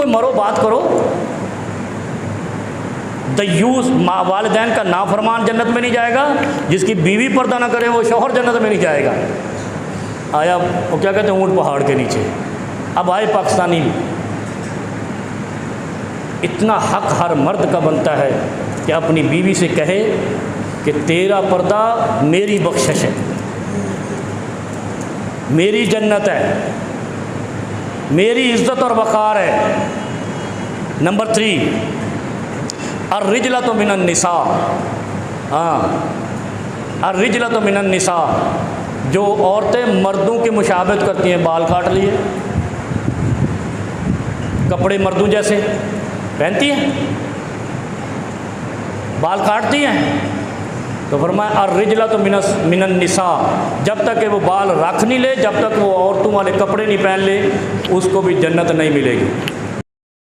मरो बात करो। दयूस वालिदैन का नाफरमान जन्नत में नहीं जाएगा, जिसकी बीवी पर्दा ना करे वो शौहर जन्नत में नहीं जाएगा। आया वो क्या कहते हैं, ऊँट पहाड़ के नीचे। अब आए पाकिस्तानी, इतना हक हर मर्द का बनता है कि अपनी बीवी से कहे कि तेरा पर्दा मेरी बख्शिश है, मेरी जन्नत है, मेरी इज़्ज़त और वक़ार है। नंबर 3, अर्रिजला तो मिनन निसा। हाँ, अर्रिजला तो मिनन निसा। जो औरतें मर्दों की मुशाबहत करती हैं, बाल काट लिए, कपड़े मर्दों जैसे पहनती हैं, बाल काटती हैं, तो फरमाया अर्रिजला तो मिनन निसा। जब तक कि वो बाल रख नहीं ले, जब तक वो औरतों वाले कपड़े नहीं पहन ले, उसको भी जन्नत नहीं मिलेगी।